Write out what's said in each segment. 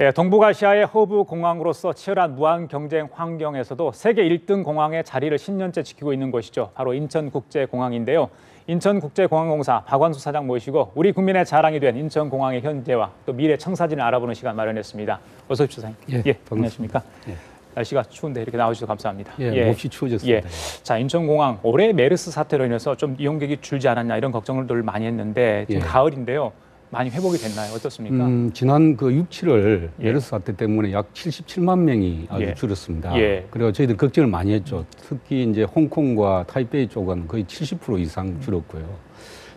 예, 동북아시아의 허브 공항으로서 치열한 무한 경쟁 환경에서도 세계 1등 공항의 자리를 10년째 지키고 있는 곳이죠. 바로 인천국제공항인데요. 인천국제공항공사 박완수 사장 모시고 우리 국민의 자랑이 된 인천공항의 현재와 또 미래 청사진을 알아보는 시간 마련했습니다. 어서 오십시오, 사장님. 예, 안녕하십니까? 예. 날씨가 추운데 이렇게 나와주셔서 감사합니다. 몹시 추워졌습니다. 자, 인천공항 올해 메르스 사태로 인해서 좀 이용객이 줄지 않았냐 이런 걱정을 많이 했는데 지금 가을인데요. 많이 회복이 됐나요? 어떻습니까? 지난 그 6, 7월 메르스 사태 때문에 약 77만 명이 아주 줄었습니다. 그리고 저희들 걱정을 많이 했죠. 특히 이제 홍콩과 타이베이 쪽은 거의 70% 이상 줄었고요.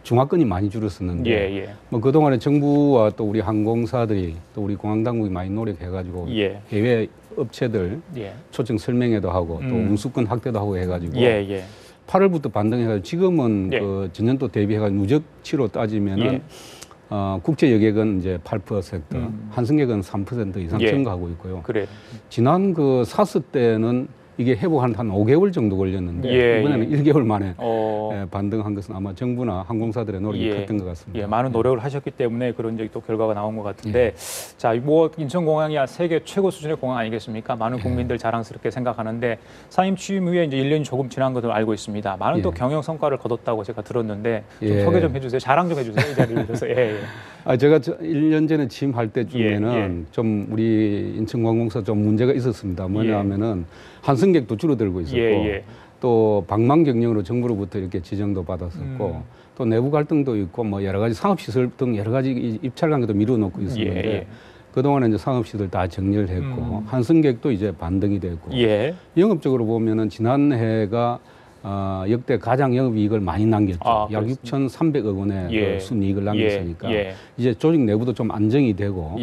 중화권이 많이 줄었었는데 뭐 그동안에 정부와 또 우리 항공사들이 또 우리 공항 당국이 많이 노력해가지고 해외 업체들 초청 설명회도 하고 또 운수권 확대도 하고 해가지고 8월부터 반등해가지고 지금은 그 전년도 대비해가지고 누적치로 따지면은 국제 여객은 이제 8%, 환승객은 3% 이상 증가하고 있고요. 지난 그 사스 때는 이게 회복한 한 5개월 정도 걸렸는데 이번에는 1개월 만에 반등한 것은 아마 정부나 항공사들의 노력이 컸던 것 같습니다. 많은 노력을 하셨기 때문에 그런 또 결과가 나온 것 같은데 자, 뭐 인천공항이야 세계 최고 수준의 공항 아니겠습니까? 많은 국민들 자랑스럽게 생각하는데 사임 취임 후에 이제 1년이 조금 지난 것으로 알고 있습니다. 많은 또 경영 성과를 거뒀다고 제가 들었는데 좀 소개 좀 해주세요. 자랑 좀 해주세요. 이 자리를 빌어서. 제가 1년 전에 취임할 때쯤에는 좀 우리 인천공항공사 좀 문제가 있었습니다. 뭐냐면은 환승객도 줄어들고 있었고 또 방만 경영으로 정부로부터 이렇게 지정도 받았었고 또 내부 갈등도 있고 뭐 여러 가지 상업시설 등 여러 가지 입찰 관계도 미뤄놓고 있었는데 그동안에 이제 상업시설 다 정리를 했고 환승객도 이제 반등이 됐고 영업적으로 보면은 지난해가 역대 가장 영업이익을 많이 남겼죠. 약 6,300억 원의 그 순이익을 남겼으니까 이제 조직 내부도 좀 안정이 되고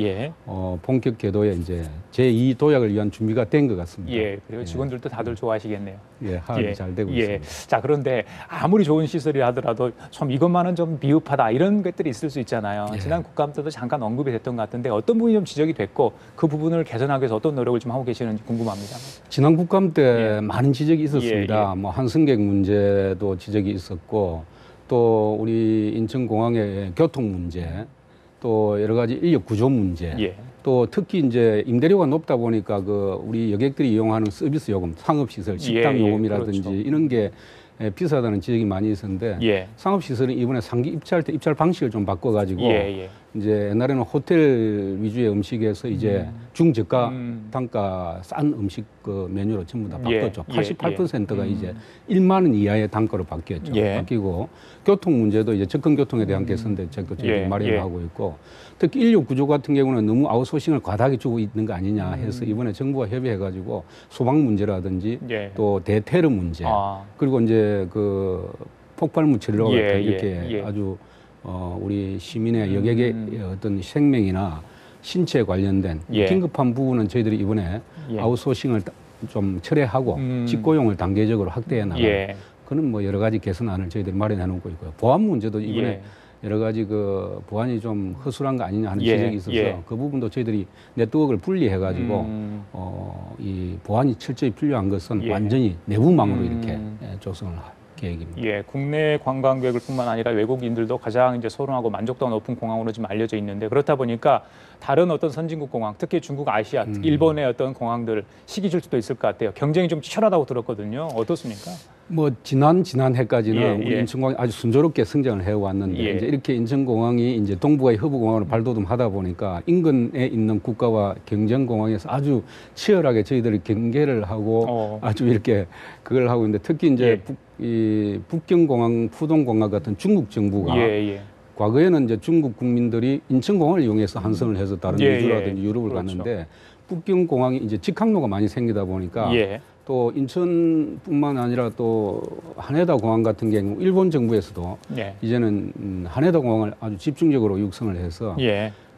본격 궤도에 이제 제2 도약을 위한 준비가 된 것 같습니다. 그리고 직원들도 다들 좋아하시겠네요. 하업이 잘 되고 있습니다. 자, 그런데 아무리 좋은 시설이 하더라도 좀 이것만은 좀 미흡하다 이런 것들이 있을 수 있잖아요. 지난 국감 때도 잠깐 언급이 됐던 것 같은데 어떤 부분이 좀 지적이 됐고 그 부분을 개선하기 위해서 어떤 노력을 좀 하고 계시는지 궁금합니다. 지난 국감 때 많은 지적이 있었습니다. 뭐 환승객 문제도 지적이 있었고 또 우리 인천공항의 교통 문제 또 여러 가지 인력 구조 문제 또 특히 이제 임대료가 높다 보니까 그 우리 여객들이 이용하는 서비스 요금, 상업시설, 식당 요금이라든지 이런 게 비싸다는 지적이 많이 있었는데 상업시설은 이번에 상기 입찰 때 입찰 방식을 좀 바꿔가지고 이제 옛날에는 호텔 위주의 음식에서 이제 중저가 단가 싼 음식 그 메뉴로 전부 다 바꿨죠. 88%가 이제 1만 원 이하의 단가로 바뀌었죠. 바뀌고 교통 문제도 이제 접근교통에 대한 개선 대책도 지금 마련하고 있고 특히 인력 구조 같은 경우는 너무 아웃소싱을 과다하게 주고 있는 거 아니냐 해서 이번에 정부와 협의해가지고 소방 문제라든지 또 대테러 문제 그리고 이제 그 폭발물 처리로 이렇게 아주 우리 시민의 여객의 어떤 생명이나 신체에 관련된 긴급한 부분은 저희들이 이번에 아웃소싱을 좀 철회하고 직고용을 단계적으로 확대해 나가는 그런 뭐 여러 가지 개선안을 저희들이 마련해 놓고 있고요. 보안 문제도 이번에 여러 가지 그 보안이 좀 허술한 거 아니냐 하는 지적이 있어서 그 부분도 저희들이 네트워크를 분리해 가지고 이 보안이 철저히 필요한 것은 완전히 내부망으로 이렇게 조성을 계획입니다. 국내 관광객을 뿐만 아니라 외국인들도 가장 이제 선호하고 만족도가 높은 공항으로 지금 알려져 있는데 그렇다 보니까 다른 어떤 선진국 공항, 특히 중국, 아시아, 일본의 어떤 공항들 시기 줄 수도 있을 것 같아요. 경쟁이 좀 치열하다고 들었거든요. 어떻습니까? 뭐 지난해까지는 우리 인천공항이 아주 순조롭게 성장을 해왔는데 이제 이렇게 인천공항이 이제 동북아의 허브공항으로 발돋움하다 보니까 인근에 있는 국가와 경쟁공항에서 아주 치열하게 저희들이 경계를 하고 아주 이렇게 그걸 하고 있는데 특히 이제 이 북경공항, 푸동공항 같은 중국 정부가 과거에는 이제 중국 국민들이 인천공항을 이용해서 환승을 해서 다른 미주라든지 유럽을 갔는데 북경공항이 이제 직항로가 많이 생기다 보니까 또 인천뿐만 아니라 또 하네다 공항 같은 경우 일본 정부에서도 이제는 하네다 공항을 아주 집중적으로 육성을 해서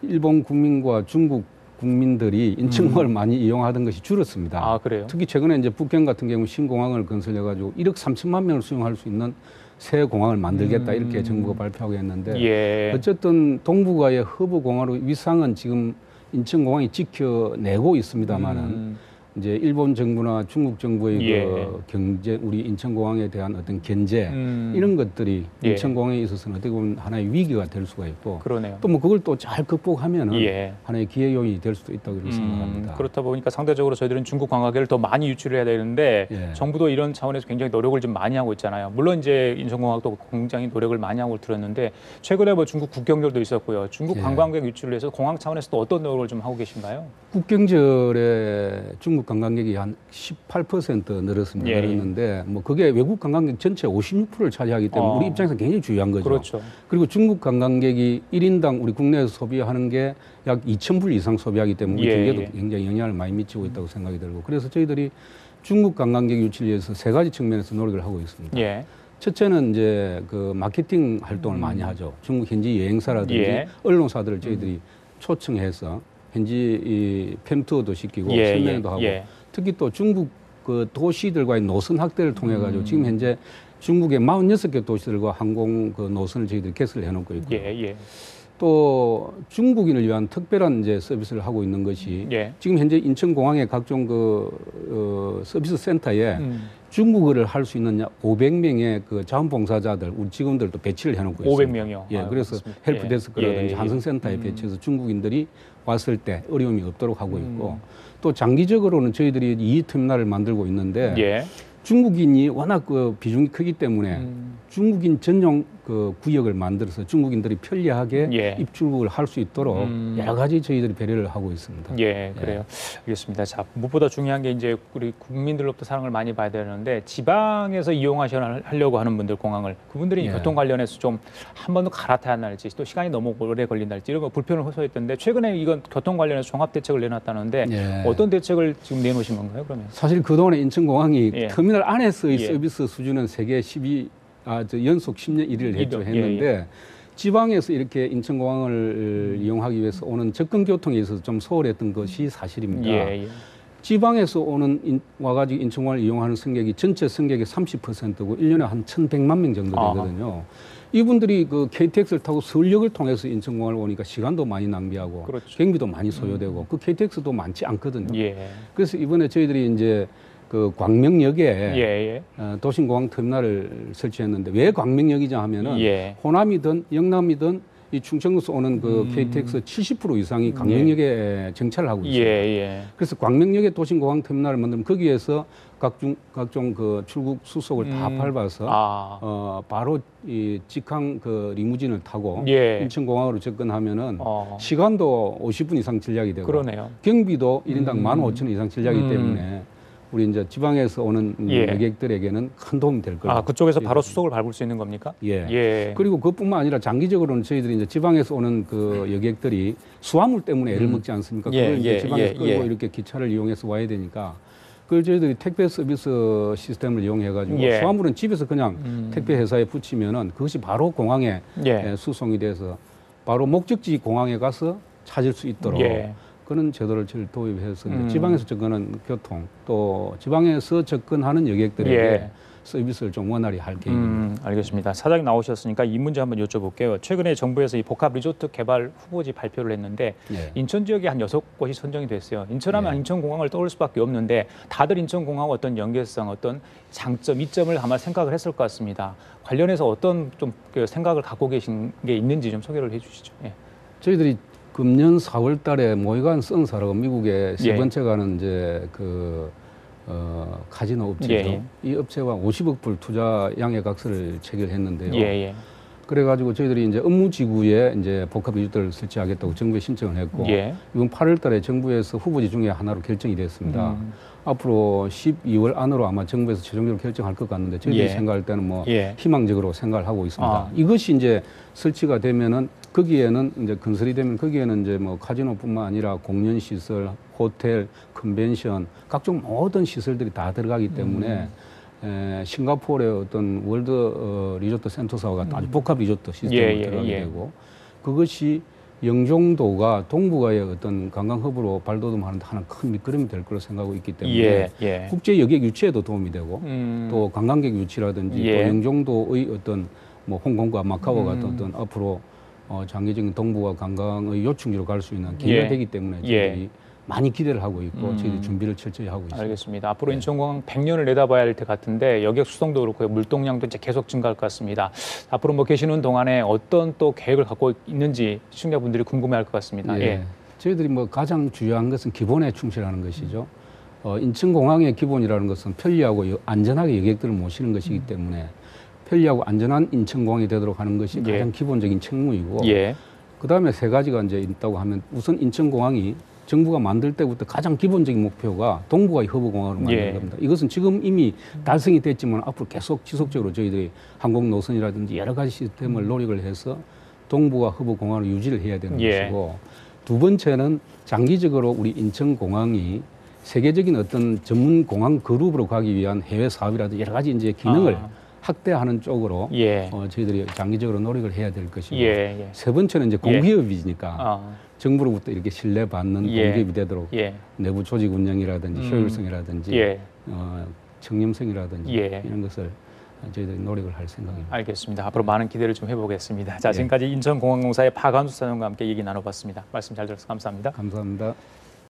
일본 국민과 중국 국민들이 인천공항을 많이 이용하던 것이 줄었습니다. 그래요? 특히 최근에 이제 북경 같은 경우 신공항을 건설해가지고 1억 3천만 명을 수용할 수 있는 새 공항을 만들겠다 이렇게 정부가 발표하고 했는데 어쨌든 동북아의 허브 공항으로 위상은 지금 인천공항이 지켜내고 있습니다만은 이제 일본 정부나 중국 정부의 예. 그 경제, 우리 인천공항에 대한 어떤 견제 이런 것들이 예. 인천공항에 있어서는 어떻게 보면 하나의 위기가 될 수가 있고 그러네요. 또 뭐 그걸 또 잘 극복하면은 예. 하나의 기회 요인이 될 수도 있다고 이렇게 생각합니다. 그렇다 보니까 상대적으로 저희들은 중국 관광객을 더 많이 유치를 해야 되는데 예. 정부도 이런 차원에서 굉장히 노력을 좀 많이 하고 있잖아요. 물론 이제 인천공항도 굉장히 노력을 많이 하고 들었는데 최근에 뭐 중국 국경절도 있었고요. 중국 예. 관광객 유치를 위해서 공항 차원에서도 어떤 노력을 좀 하고 계신가요? 국경절에 중국 관광객이 한 18% 늘었습니다. 예. 늘었는데 뭐 그게 외국 관광객 전체 56%를 차지하기 때문에 우리 입장에서 굉장히 중요한 거죠. 그렇죠. 그리고 중국 관광객이 1인당 우리 국내에서 소비하는 게 약 2,000불 이상 소비하기 때문에 우리 예, 경제도 예. 굉장히 영향을 많이 미치고 있다고 생각이 들고 그래서 저희들이 중국 관광객 유치를 위해서 세 가지 측면에서 노력을 하고 있습니다. 예. 첫째는 이제 그 마케팅 활동을 많이 하죠. 중국 현지 여행사라든지 예. 언론사들을 저희들이 초청해서 현지 이 팸투어도 시키고 예, 설명도 예, 하고 예. 특히 또 중국 그 도시들과의 노선 확대를 통해 가지고 지금 현재 중국의 46개 도시들과 항공 그 노선을 저희들이 개설을 해놓고 있고요. 예, 예. 또 중국인을 위한 특별한 이제 서비스를 하고 있는 것이 예. 지금 현재 인천공항의 각종 그 서비스 센터에 중국어를 할 수 있는 약 500명의 그 자원봉사자들, 우리 직원들도 배치를 해놓고 있습니다. 500명이요. 예, 그래서 그렇습니다. 헬프데스크라든지 예, 예. 한성센터에 배치해서 중국인들이 왔을 때 어려움이 없도록 하고 있고 또 장기적으로는 저희들이 이 터미널을 만들고 있는데 예. 중국인이 워낙 그 비중이 크기 때문에 중국인 전용 그 구역을 만들어서 중국인들이 편리하게 예. 입출국을 할 수 있도록 여러 가지 저희들이 배려를 하고 있습니다. 예, 그래요. 알겠습니다. 자, 무엇보다 중요한 게 이제 우리 국민들로부터 사랑을 많이 받아야 되는데 지방에서 이용하려고 하는 분들 공항을 그분들이 예. 교통 관련해서 좀 한 번 더 갈아타야 할지 또 시간이 너무 오래 걸린달지 이런 거 불편을 호소했던데 최근에 이건 교통 관련해서 종합 대책을 내놨다는데 예. 어떤 대책을 지금 내놓으신 건가요? 그러면? 사실 그동안에 인천공항이 예. 터미널 안에서의 예. 서비스 수준은 세계 12, 연속 10년 1위를 일위죠. 했는데 지방에서 이렇게 인천공항을 이용하기 위해서 오는 접근 교통에 있어서 좀 소홀했던 것이 사실입니다. 예, 예. 지방에서 와가지고 인천공항을 이용하는 승객이 전체 승객의 30%고 1년에 한 1,100만 명 정도 되거든요. 이분들이 그 KTX를 타고 서울역을 통해서 인천공항을 오니까 시간도 많이 낭비하고 그렇죠. 경비도 많이 소요되고 그 KTX도 많지 않거든요. 예. 그래서 이번에 저희들이 이제 그 광명역에 예, 예. 도심공항 터미널을 설치했는데 왜 광명역이냐 하면은 예. 호남이든 영남이든 이 충청도에서 오는 그 KTX 70% 이상이 광명역에 정차를 하고 예, 있습니다. 예. 그래서 광명역에 도심공항 터미널을 만들면 거기에서 각종 그 출국 수속을 다 밟아서 바로 이 직항 그 리무진을 타고 예. 인천공항으로 접근하면은 어. 시간도 50분 이상 절약이 되고 그러네요. 경비도 1인당 15,000원 이상 절약이 때문에 우리 이제 지방에서 오는 예. 여객들에게는 큰 도움이 될 거예요. 그쪽에서 바로 수속을 밟을 수 있는 겁니까? 예. 예. 그리고 그뿐만 아니라 장기적으로는 저희들이 이제 지방에서 오는 그 여객들이 수화물 때문에 애를 먹지 않습니까? 예, 그걸 이제 예, 지방에서 예, 끌고 예. 이렇게 기차를 이용해서 와야 되니까 그걸 저희들이 택배 서비스 시스템을 이용해가지고 예. 수화물은 집에서 그냥 택배 회사에 붙이면은 그것이 바로 공항에 예. 수송이 돼서 바로 목적지 공항에 가서 찾을 수 있도록 예. 그런 제도를 저희 도입해서 이제 지방에서 접근하는 교통 또 지방에서 접근하는 여객들에게 예. 서비스를 좀 원활히 할 계획입니다. 알겠습니다. 사장님 나오셨으니까 이 문제 한번 여쭤볼게요. 최근에 정부에서 이 복합 리조트 개발 후보지 발표를 했는데 예. 인천 지역에 한 6곳이 선정이 됐어요. 인천하면 예. 인천공항을 떠올 수밖에 없는데 다들 인천공항 어떤 연계성, 어떤 장점, 이점을 아마 생각을 했을 것 같습니다. 관련해서 어떤 좀 그 생각을 갖고 계신 게 있는지 좀 소개를 해주시죠. 예. 저희들이 금년 4월 달에 모의관 선사라고 미국의 세 예. 번째 가는 이제 카지노 업체죠. 예. 이 업체와 50억 불 투자 양해각서를 체결했는데요. 예, 예. 그래가지고 저희들이 이제 업무지구에 이제 복합 리조트를 설치하겠다고 정부에 신청을 했고 예. 이번 8월 달에 정부에서 후보지 중에 하나로 결정이 됐습니다. 앞으로 12월 안으로 아마 정부에서 최종적으로 결정할 것 같는데 저희들이 예. 생각할 때는 뭐 예. 희망적으로 생각을 하고 있습니다. 이것이 이제 설치가 되면은 거기에는 이제 건설이 되면 거기에는 이제 뭐 카지노뿐만 아니라 공연 시설, 호텔, 컨벤션 각종 모든 시설들이 다 들어가기 때문에 싱가포르의 어떤 월드 리조트 센터사와 같은 아주 복합 리조트 시스템으로 들어가게 되고 그것이 영종도가 동북아의 어떤 관광 허브로 발돋움하는 데 하나 큰 밑거름이 될 거로 생각하고 있기 때문에 예. 예. 국제 여객 유치에도 도움이 되고 또 관광객 유치라든지 예. 또 영종도의 어떤 뭐 홍콩과 마카오 같은 어떤 앞으로 장기적인 동북아 관광의 요충지로 갈 수 있는 기회가 예. 되기 때문에 예. 저희들이 많이 기대를 하고 있고 저희들이 준비를 철저히 하고 있습니다. 알겠습니다. 앞으로 인천공항 100년을 내다봐야 할 것 같은데 여객 수송도 그렇고 물동량도 이제 계속 증가할 것 같습니다. 앞으로 뭐 계시는 동안에 어떤 또 계획을 갖고 있는지 시청자분들이 궁금해할 것 같습니다. 예. 저희들이 뭐 가장 중요한 것은 기본에 충실하는 것이죠. 인천공항의 기본이라는 것은 편리하고 안전하게 여객들을 모시는 것이기 때문에 편리하고 안전한 인천공항이 되도록 하는 것이 예. 가장 기본적인 책무이고 예. 그다음에 세 가지가 이제 있다고 하면 우선 인천공항이 정부가 만들 때부터 가장 기본적인 목표가 동북아 허브공항으로 만든 예. 겁니다. 이것은 지금 이미 달성이 됐지만 앞으로 계속 지속적으로 저희들이 항공 노선이라든지 여러 가지 시스템을 노력을 해서 동북아 허브공항을 유지를 해야 되는 예. 것이고 두 번째는 장기적으로 우리 인천공항이 세계적인 어떤 전문 공항 그룹으로 가기 위한 해외 사업이라든지 여러 가지 이제 기능을 확대하는 쪽으로 예. 저희들이 장기적으로 노력을 해야 될 것이고 예. 세 번째는 이제 공기업이니까 정부로부터 이렇게 신뢰받는 예. 공기업이 되도록 예. 내부 조직 운영이라든지 효율성이라든지 예. 청렴성이라든지 예. 이런 것을 저희들이 노력을 할 생각입니다. 알겠습니다. 앞으로 많은 기대를 좀 해보겠습니다. 자, 지금까지 인천공항공사의 박완수 사장과 함께 얘기 나눠봤습니다. 말씀 잘 들어서 감사합니다. 감사합니다.